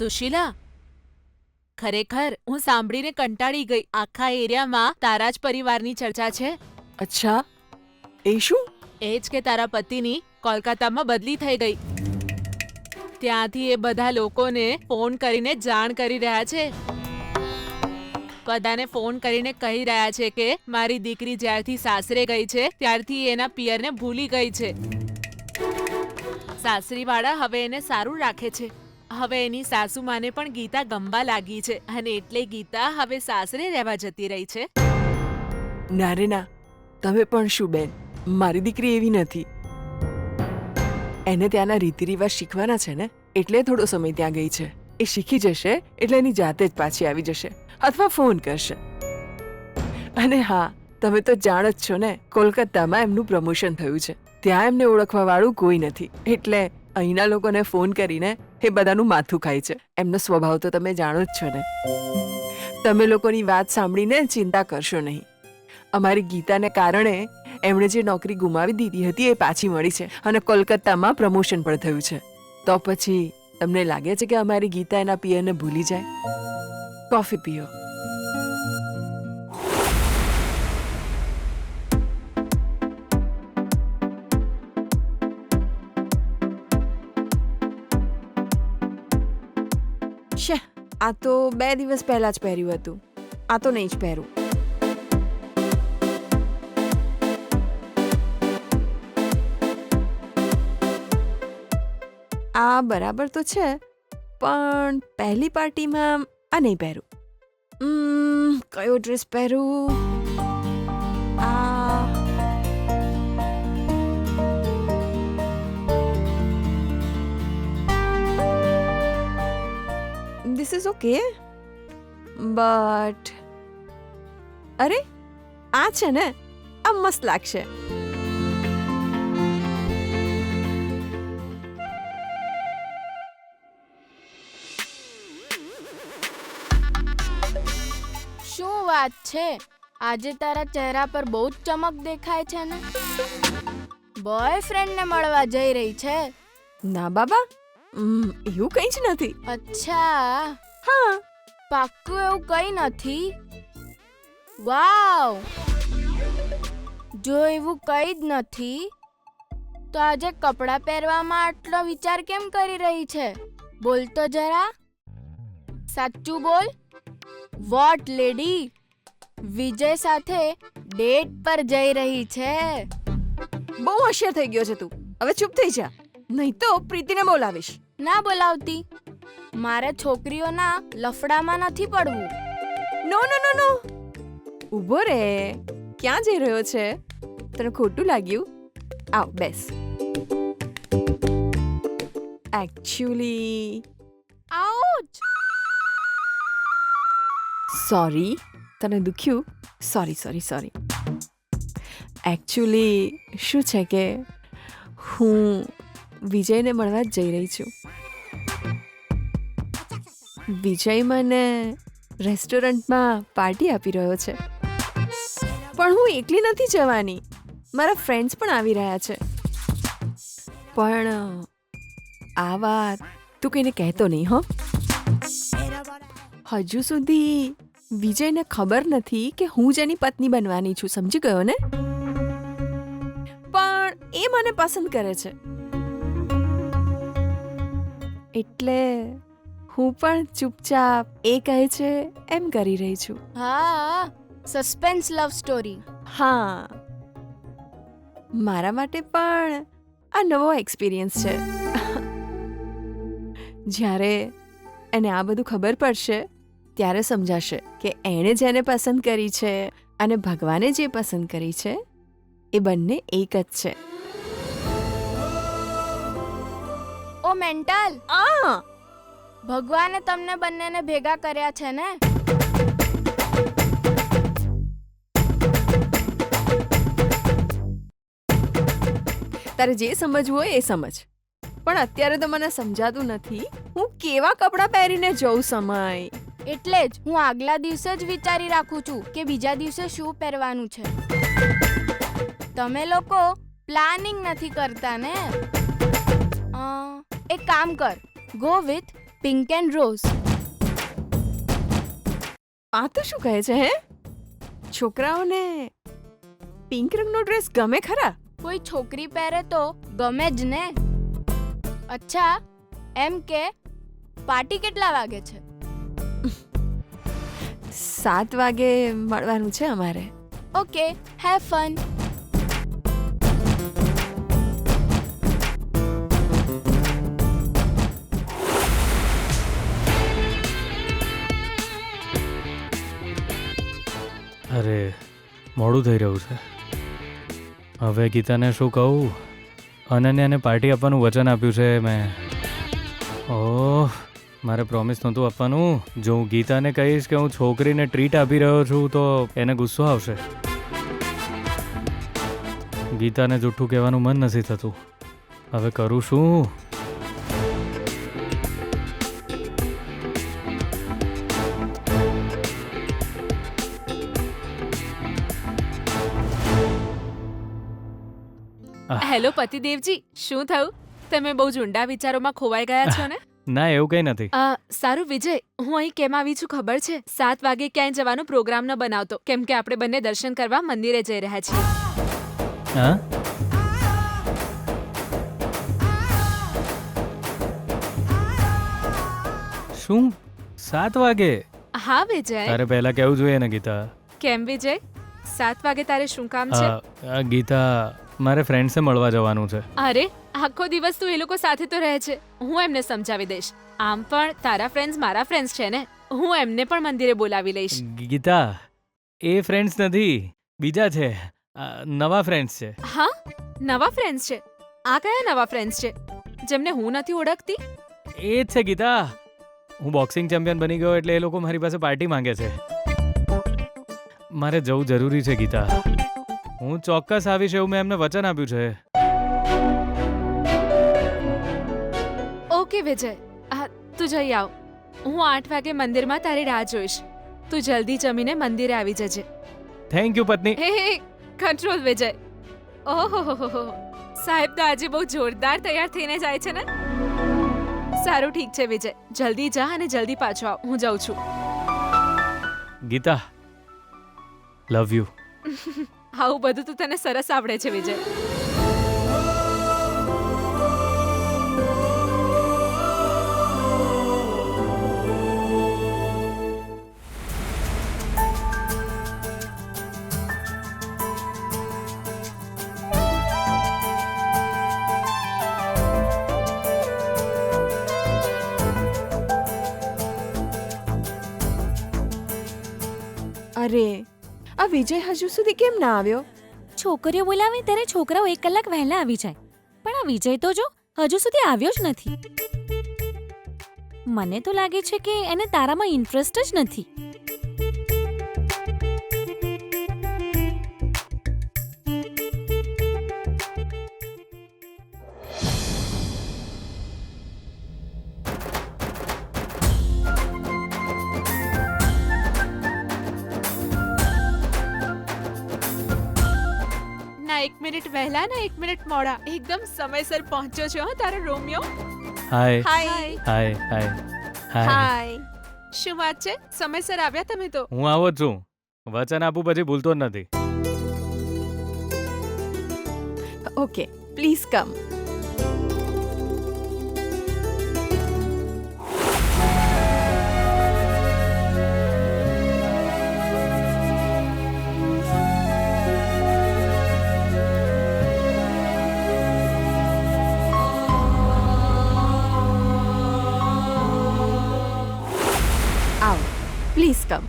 સુશીલા, ખરેખર હું સાંભળીને કંટાળી ગઈ. આખા એરિયામાં તારા જ પરિવારની ચર્ચા છે. અચ્છા, એ શું? એ જ કે તારા પતિની કોલકાતામાં બદલી થઈ ગઈ. ત્યાંથી એ બધા લોકોને ફોન કરીને જાણ કરી રહ્યા છે. બધાને ફોન કરીને કહી રહ્યા છે કે મારી દીકરી જ્યારથી સાસરે ગઈ છે ત્યારથી એના પિયરને ભૂલી ગઈ છે. સાસરીવાળા હવે એને સારું રાખે છે. હવે એની સાસુમાને પણ ગીતા ગમવા લાગી છે અને એટલે ગીતા હવે સાસરે રહેવા જતી રહી છે. ના રે ના, તમે પણ શું બેન, મારી દીકરી એવી નથી. એને ત્યાંના રીતિ રિવાજ શીખવાના છે ને, એટલે થોડો સમય ત્યાં ગઈ છે. એ શીખી જશે એટલે એની જાતે જ પાછી આવી જશે અથવા ફોન કરશે. અને હા, તમે તો જાણ જ છો ને, કોલકાતામાં એમનું પ્રમોશન થયું છે. ત્યાં એમને ઓળખવા વાળું કોઈ નથી, એટલે અહીંના લોકોને ફોન કરીને એ બધાનું માથું ખાય છે. એમનો સ્વભાવ તો તમે જાણો જ છો ને. તમે લોકોની વાત સાંભળીને ચિંતા કરશો નહીં. અમારી ગીતાને કારણે એમણે જે નોકરી ગુમાવી દીધી હતી એ પાછી મળી છે અને કોલકાતામાં પ્રમોશન પણ થયું છે. તો પછી તમને લાગે છે કે અમારી ગીતા એના પિયરને ભૂલી જાય? કોફી પીઓ. શે, આ તો 2 દિવસ પહેલા જ પહેર્યું હતું. આ તો નહીં જ પહેરું. આ બરાબર તો છે, પણ પહેલી પાર્ટીમાં આ નહીં પહેરું. કયો ડ્રેસ પહેરું? આ ધીસ ઇઝ ઓકે, બટ અરે આ છે ને, આ મસ્ત લાગશે. શું વાત છે, આજે તારા ચહેરા પર બહુ જ ચમક દેખાય છે ને. બોયફ્રેન્ડને મળવા જઈ રહી છે? ના બાબા, એવું કંઈ જ નથી. અચ્છા, હા, પાક્કું એવું કંઈ નથી? વાવ, જો એવું કંઈ જ નથી તો આજે કપડાં પહેરવામાં આટલો વિચાર કેમ કરી રહી છે? બોલ તો જરા, સાચું બોલ. વોટ લેડી વિજય સાથે ડેટ પર જઈ રહી છે? બહુ હોશિયાર થઈ ગયો છે તું. હવે ચૂપ થઈ જા, નહીં તો પ્રીતિને બોલાવીશ. ના બોલાવતી, મારે છોકરીઓના લફડામાં નથી પડવું. નો નો નો નો, ઊભો રે. ક્યાં જઈ રહ્યો છે? તને ખોટું લાગ્યું? આવ બેસ. Actually ouch! સોરી, તને દુખ્યું? Sorry sorry sorry. એકચ્યુઅલી શું છે કે હું વિજયને મળવા જ જઈ રહી છું. વિજય મને રેસ્ટોરન્ટમાં પાર્ટી આપી રહ્યો છે, પણ હું એકલી નથી જવાની. મારા ફ્રેન્ડ્સ પણ આવી રહ્યા છે. પણ આ વાત તું કોઈને કહેતો નહીં હો. હજુ સુધી વિજયને ખબર નથી કે હું જેની પત્ની બનવાની છું, સમજી ગયો ને? પણ એ મને પસંદ કરે છે, એટલે હું પણ ચૂપચાપ એ કહે છે એમ કરી રહી છું. હા, સસ્પેન્સ લવ સ્ટોરી. હા, મારા માટે પણ આ નવો એક્સપિરિયન્સ છે. જ્યારે એને આ બધું ખબર પડશે ત્યારે સમજાશે કે એણે જેને પસંદ કરી છે અને ભગવાને જે પસંદ કરી છે એ બંને એક જ છે. ઓ મેન્ટલ, આ ભગવાને તમને બંનેને ભેગા કર્યા છે ને? તારે જે સમજવું હોય એ સમજ, પણ અત્યારે તો મને સમજાતું નથી હું કેવા કપડાં પહેરીને જઉં. સમય એટલે જ હું આગલા દિવસે જ વિચારી રાખું છું કે બીજા દિવસે શું પહેરવાનું છે. તમે લોકો પ્લાનિંગ નથી કરતા ને. એક કામ કર, go with pink and rose. આ તો શું કહે છે હે? છોકરાઓને પિંક રંગનો ડ્રેસ ગમે ખરા? કોઈ છોકરી પહેરે તો ગમે જ ને. અચ્છા, એમ કે પાર્ટી કેટલા વાગે છે? 7 વાગે મળવાનું છે અમારે. Okay, have fun. અરે મોડું થઈ રહ્યું છે. હવે ગીતાને શું કહું? અનન્યાને પાર્ટી આપવાનું વચન આપ્યું છે મેં. ઓહ, મારે પ્રોમિસ નહોતું આપવાનું. જો હું ગીતાને કહીશ કે હું છોકરીને ટ્રીટ આપી રહ્યો છું તો એને ગુસ્સો આવશે. ગીતાને જૂઠું કહેવાનું મન નથી થતું. હવે કરું શું? હેલો પતિદેવજી, શું થયું? તમે બહુ ઊંડા વિચારોમાં ખોવાઈ ગયા છો ને? ના, એવું કંઈ નથી. સારું વિજય, હું અહીં કેમ આવી છું ખબર છે? 7 વાગે ક્યાંય જવાનો પ્રોગ્રામ ન બનાવતો, કેમ કે આપણે બંને દર્શન કરવા મંદિરે જઈ રહ્યા છીએ. હા? શું 7 વાગે? હા વિજય. તારે પહેલા કેવું જોઈએ ને ગીતા. કેમ વિજય? 7 વાગે તારે શું કામ છે? ગીતા, મારે ફ્રેન્ડ્સે મળવા જવાનું છે. અરે, આખો દિવસ તું એ લોકો સાથે તો રહે છે. હું એમને સમજાવી દઈશ. આમ પણ તારા ફ્રેન્ડ્સ મારા ફ્રેન્ડ્સ છે ને. હું એમને પણ મંદિરે બોલાવી લઈશ. ગીતા, એ ફ્રેન્ડ્સ નથી, બીજા છે. નવા ફ્રેન્ડ્સ છે. હા, નવા ફ્રેન્ડ્સ છે? આ કયા નવા ફ્રેન્ડ્સ છે જેમને હું નથી ઓળખતી? એ જ છે ગીતા. હું બોક્સિંગ ચેમ્પિયન બની ગયો એટલે એ લોકો મારી પાસે પાર્ટી માંગે છે. મારે જવું જરૂરી છે ગીતા. હું ચોક્કસ આવીશ એવું મેં એમને વચન આપ્યું છે. ઓકે વિજય, તું જઈ આવ. હું 8 વાગે મંદિરમાં તારી રાહ જોઈશ. તું જલ્દી જમીને મંદિરે આવી જજે. થેન્ક યુ પત્ની. હે કંટ્રોલ વિજય. ઓહો, સાહેબ તો આજે બહુ જોરદાર તૈયાર થઈને જાય છે ને. સારું, ઠીક છે વિજય, જલ્દી જા અને જલ્દી પાછો આવ. હું જાઉં છું. Geeta, love you. આવું બધું તો તને સરસ આવડે છે વિજય. અરે, આ વિજય હજુ સુધી કેમ ના આવ્યો? છોકરીઓ બોલાવે ત્યારે છોકરાઓ 1 કલાક વહેલા આવી જાય, પણ આ વિજય તો જો હજુ સુધી આવ્યો જ નથી. મને તો લાગે છે કે એને તારામાં ઇન્ટરેસ્ટ જ નથી. ના 1 મિનિટ વહેલા ના 1 મિનિટ મોડા, એકદમ સમયસર પહોંચ્યો છે હો તારો રોમિયો. હાય હાય. હાય હાય હાય. શું વાત છે? સમયસર આવ્યા તમે તો. હું આવો જ છું. વચન આપું પછી ભૂલતો જ નથી. Okay, please come. Please come.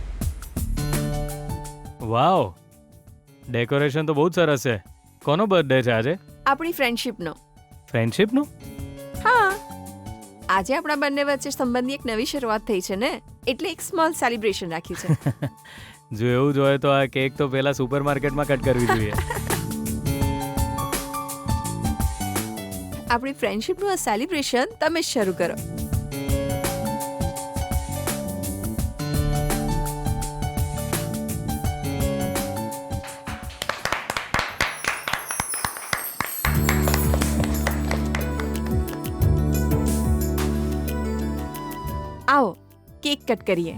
Wow, decoration તો બહુ જ સરસ છે. કોનો બર્થડે છે આજે? આપણી ફ્રેન્ડશિપનો. ફ્રેન્ડશિપનો? હા, આજે આપણા બંને વચ્ચે સંબંધની એક નવી શરૂઆત થઈ છે ને, એટલે એક સ્મોલ સેલિબ્રેશન રાખ્યું છે. જો એવું જ હોય તો આ કેક તો પેલા સુપરમાર્કેટમાં કટ કરવી જોઈએ. આપણી ફ્રેન્ડશિપનું આ સેલિબ્રેશન તમે જ શરૂ કરો. આવો કેક કટ કરીએ.